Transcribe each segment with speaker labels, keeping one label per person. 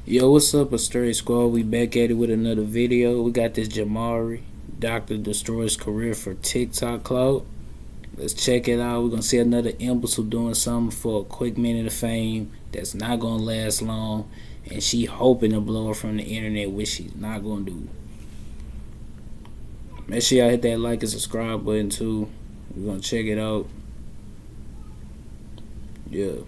Speaker 1: Yo, what's up, Astray Squad? We back at it with another video. We got this Jamari. Doctor destroys career for TikTok clout. Let's check it out. We're gonna see another imbecile doing something for a quick minute of fame that's not gonna last long. And she hoping to blow her from the internet, which she's not gonna do. Make sure y'all hit that like and subscribe button too. We're gonna check it out. Yeah.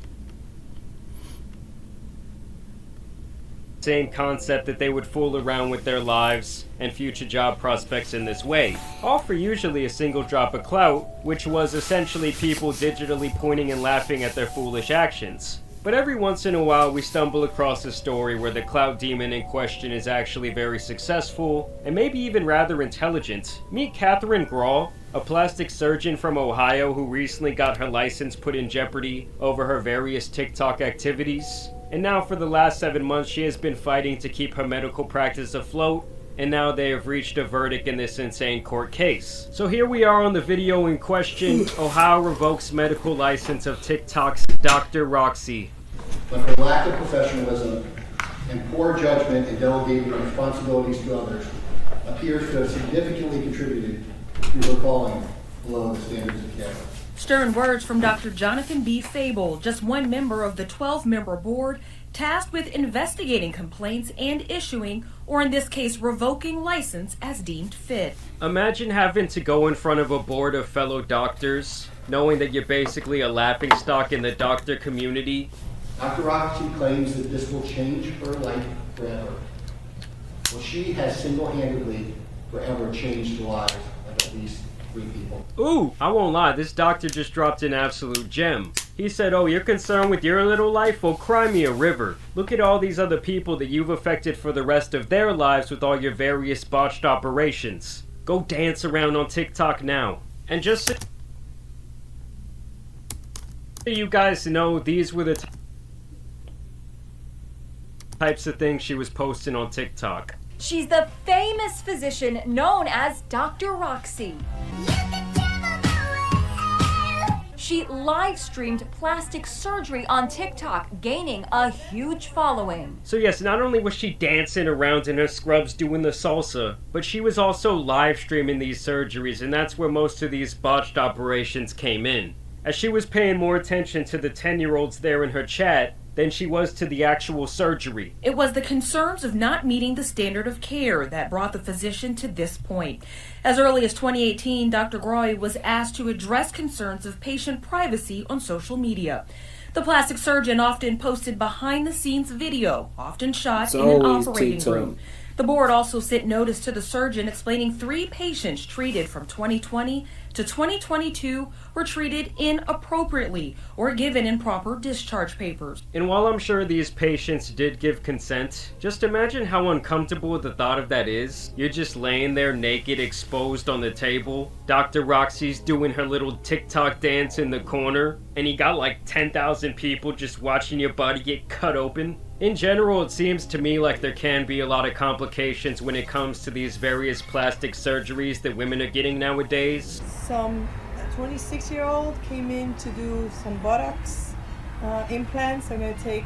Speaker 2: Same concept that they would fool around with their lives and future job prospects in this way, all for usually a single drop of clout, which was essentially people digitally pointing and laughing at their foolish actions. But every once in a while we stumble across a story where the clout demon in question is actually very successful and maybe even rather intelligent. Meet Catherine Graw, a plastic surgeon from Ohio who recently got her license put in jeopardy over her various TikTok activities. And now for the last 7 months she has been fighting to keep her medical practice afloat, and now they have reached a verdict in this insane court case. So here we are on the video in question. Ohio revokes medical license of TikTok's Dr. Roxy.
Speaker 3: But her lack of professionalism and poor judgment in delegating responsibilities to others appears to have significantly contributed to her falling below the standards of care.
Speaker 4: Stern words from Dr. Jonathan B. Fable, just one member of the 12-member board tasked with investigating complaints and issuing, or in this case, revoking license as deemed fit.
Speaker 2: Imagine having to go in front of a board of fellow doctors, knowing that you're basically a laughingstock in the doctor community.
Speaker 3: Dr. Roxy claims that this will change her life forever. Well, she has single-handedly forever changed the lives of at least 3 people.
Speaker 2: Ooh, I won't lie, this doctor just dropped an absolute gem. He said, oh, you're concerned with your little life? Well, cry me a river. Look at all these other people that you've affected for the rest of their lives with all your various botched operations. Go dance around on TikTok now. And just so you guys know, these were the types of things she was posting on TikTok.
Speaker 5: She's the famous physician known as Dr. Roxy. She live-streamed plastic surgery on TikTok, gaining a huge following.
Speaker 2: So yes, not only was she dancing around in her scrubs doing the salsa, but she was also live-streaming these surgeries, and that's where most of these botched operations came in. As she was paying more attention to the 10-year-olds there in her chat than she was to the actual surgery.
Speaker 4: It was the concerns of not meeting the standard of care that brought the physician to this point. As early as 2018, Dr. Groy was asked to address concerns of patient privacy on social media. The plastic surgeon often posted behind-the-scenes video, often shot in an operating room. The board also sent notice to the surgeon explaining 3 patients treated from 2020 to 2022 were treated inappropriately or given improper discharge papers.
Speaker 2: And while I'm sure these patients did give consent, just imagine how uncomfortable the thought of that is. You're just laying there naked, exposed on the table. Dr. Roxy's doing her little TikTok dance in the corner, and you got like 10,000 people just watching your body get cut open. In general, it seems to me like there can be a lot of complications when it comes to these various plastic surgeries that women are getting nowadays.
Speaker 6: Some 26-year-old came in to do some buttocks implants. I'm going to take,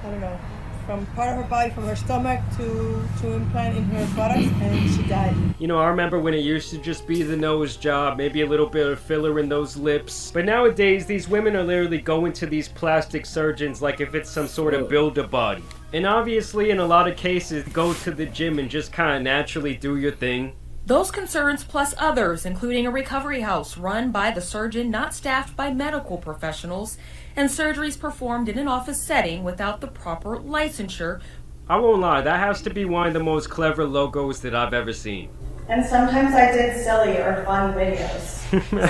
Speaker 6: I don't know, from part of her body, from her stomach to implant in her buttocks, and she died.
Speaker 2: You know, I remember when it used to just be the nose job, maybe a little bit of filler in those lips. But nowadays, these women are literally going to these plastic surgeons like if it's some sort of build-a-body. And obviously, in a lot of cases, go to the gym and just kind of naturally do your thing.
Speaker 4: Those concerns, plus others, including a recovery house run by the surgeon, not staffed by medical professionals, and surgeries performed in an office setting without the proper licensure.
Speaker 2: I won't lie, that has to be one of the most clever logos that I've ever seen.
Speaker 7: And sometimes I did silly or fun videos,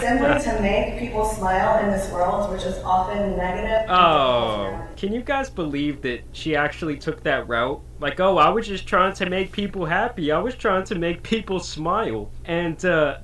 Speaker 7: simply to make people smile in this world, which is often negative.
Speaker 2: Oh, can you guys believe that she actually took that route? Like, oh, I was just trying to make people happy. I was trying to make people smile. And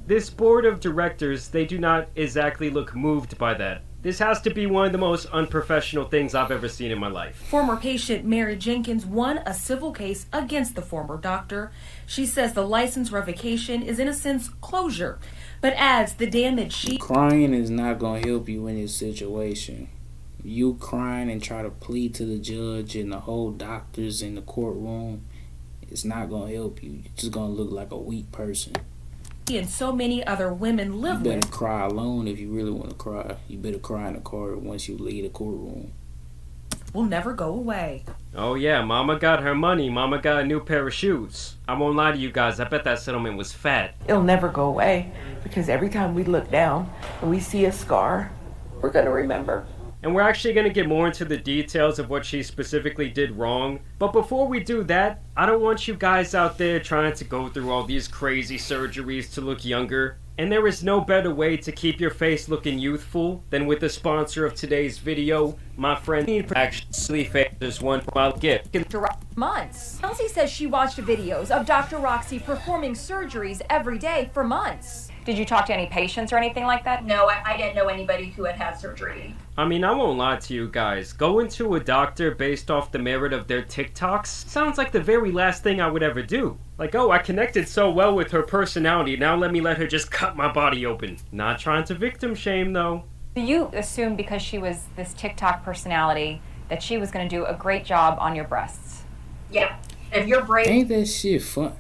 Speaker 2: this board of directors, they do not exactly look moved by that. This has to be one of the most unprofessional things I've ever seen in my life.
Speaker 4: Former patient Mary Jenkins won a civil case against the former doctor. She says the license revocation is in a sense closure, but adds the damage she...
Speaker 1: Crying is not going to help you in this situation. You crying and try to plead to the judge and the whole doctors in the courtroom, it's not gonna help you. You're just gonna look like a weak person.
Speaker 4: And so many other women live
Speaker 1: You better
Speaker 4: with
Speaker 1: cry alone if you really want to cry. You better cry in the car once you leave the courtroom.
Speaker 4: will never go away.
Speaker 2: Oh yeah, mama got her money. Mama got a new pair of shoes. I won't lie to you guys, I bet that settlement was fat.
Speaker 8: It'll never go away because every time we look down and we see a scar, we're going to remember.
Speaker 2: And we're actually going to get more into the details of what she specifically did wrong. But before we do that, I don't want you guys out there trying to go through all these crazy surgeries to look younger. And there is no better way to keep your face looking youthful than with the sponsor of today's video, my friend. Actually, there's one for my gift.
Speaker 5: Months. Kelsey says she watched videos of Dr. Roxy performing surgeries every day for months.
Speaker 9: Did you talk to any patients or anything like that?
Speaker 10: No, I didn't know anybody who had had surgery.
Speaker 2: I mean, I won't lie to you guys. Going to a doctor based off the merit of their TikToks sounds like the very last thing I would ever do. Like, oh, I connected so well with her personality, now let me let her just cut my body open. Not trying to victim shame, though.
Speaker 9: You assumed because she was this TikTok personality that she was going to do a great job on your breasts.
Speaker 10: Yeah. If you're brave
Speaker 1: Ain't that shit fun?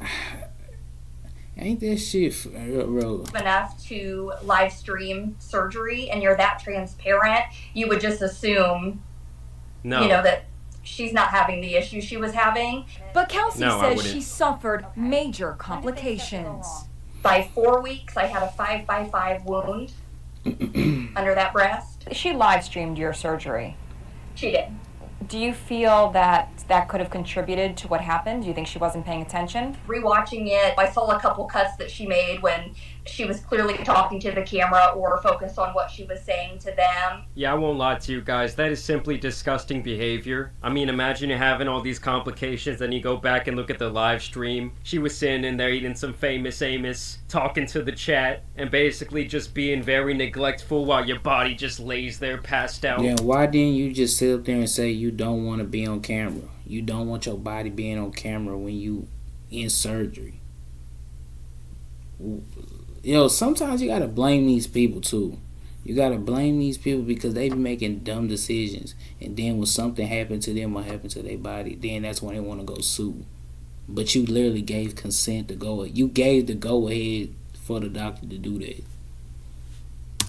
Speaker 1: Ain't that shit bro?
Speaker 10: enough to live stream surgery and you're that transparent, you would just assume,
Speaker 2: No.
Speaker 10: that she's not having the issue she was having.
Speaker 5: But Kelsey
Speaker 2: No, I
Speaker 5: says
Speaker 2: wouldn't.
Speaker 5: she suffered major complications.
Speaker 10: By 4 weeks, I had a 5x5 wound under that breast.
Speaker 9: She live streamed your surgery.
Speaker 10: She did.
Speaker 9: Do you feel that that could have contributed to what happened? Do you think she wasn't paying attention?
Speaker 10: Rewatching it, I saw a couple cuts that she made when she was clearly talking to the camera or focused on what she was saying to them.
Speaker 2: Yeah, I won't lie to you guys, that is simply disgusting behavior. I mean, imagine you're having all these complications and you go back and look at the live stream. She was sitting in there eating some famous Amos, talking to the chat, and basically just being very neglectful while your body just lays there passed out.
Speaker 1: Yeah, why didn't you just sit up there and say you don't want to be on camera? You don't want your body being on camera when you in surgery. Sometimes you gotta blame these people too. You gotta blame these people because they be making dumb decisions, and then when something happened to them or happened to their body, then that's when they want to go sue. But you literally gave consent to go. You gave the go ahead for the doctor to do that.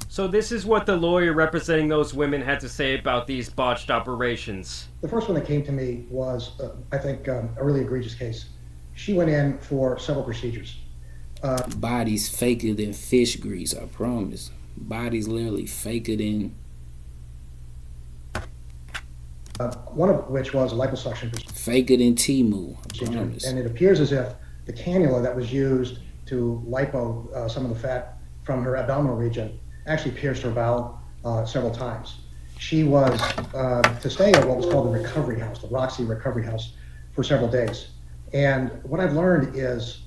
Speaker 2: So this is what the lawyer representing those women had to say about these botched operations.
Speaker 3: The first one that came to me was, I think, a really egregious case. She went in for several procedures.
Speaker 1: Bodies faker than fish grease, I promise. Bodies literally faker than...
Speaker 3: One of which was a liposuction
Speaker 1: Faker than Timu, I
Speaker 3: procedure.
Speaker 1: promise.
Speaker 3: And it appears as if the cannula that was used to lipo some of the fat from her abdominal region actually pierced her bowel several times. She was to stay at what was called the recovery house, the Roxy Recovery House, for several days. And what I've learned is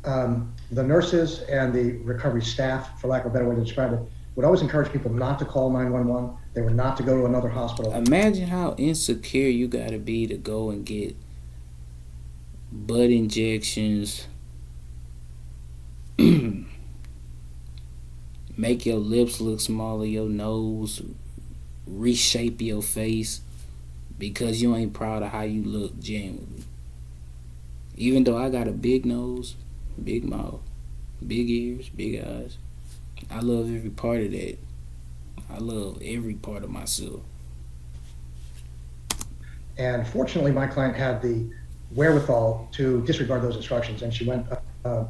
Speaker 3: the nurses and the recovery staff, for lack of a better way to describe it, would always encourage people not to call 911. They were not to go to another hospital.
Speaker 1: Imagine how insecure you gotta be to go and get butt injections, make your lips look smaller, your nose, reshape your face because you ain't proud of how you look genuinely. Even though I got a big nose, big mouth, big ears, big eyes, I love every part of that. I love every part of myself.
Speaker 3: And fortunately, my client had the wherewithal to disregard those instructions. And she went,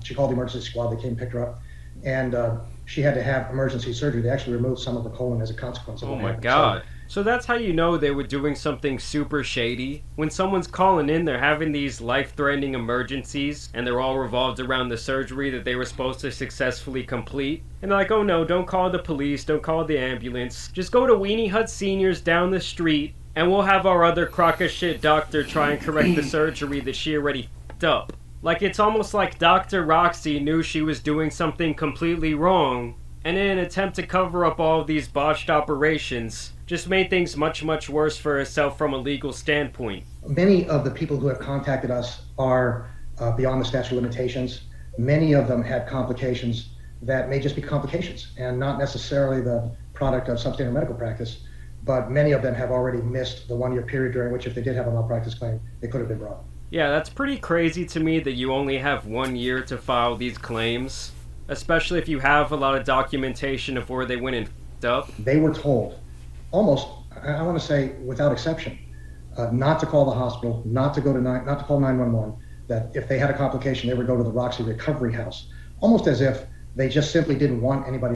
Speaker 3: she called the emergency squad, they came and picked her up. And she had to have emergency surgery. They actually removed some of her colon as a consequence of
Speaker 2: Oh
Speaker 3: what
Speaker 2: my
Speaker 3: happened.
Speaker 2: god. So that's how you know they were doing something super shady? When someone's calling in, they're having these life-threatening emergencies, and they're all revolved around the surgery that they were supposed to successfully complete. And they're like, oh no, don't call the police, don't call the ambulance. Just go to Weenie Hut Seniors down the street, and we'll have our other crock of shit doctor try and correct the surgery that she already f***ed up. Like, it's almost like Dr. Roxy knew she was doing something completely wrong, and in an attempt to cover up all of these botched operations, just made things much, much worse for herself from a legal standpoint.
Speaker 3: Many of the people who have contacted us are beyond the statute of limitations. Many of them had complications that may just be complications and not necessarily the product of substandard medical practice.
Speaker 11: but many of them have already missed the 1-year period during which, if they did have a malpractice claim, they could have been brought.
Speaker 2: Yeah, that's pretty crazy to me that you only have 1 year to file these claims, especially if you have a lot of documentation of where they went and f***ed up.
Speaker 11: They were told, almost, I want to say without exception, not to call the hospital, not to call 911, that if they had a complication, they would go to the Roxy Recovery House, almost as if they just simply didn't want anybody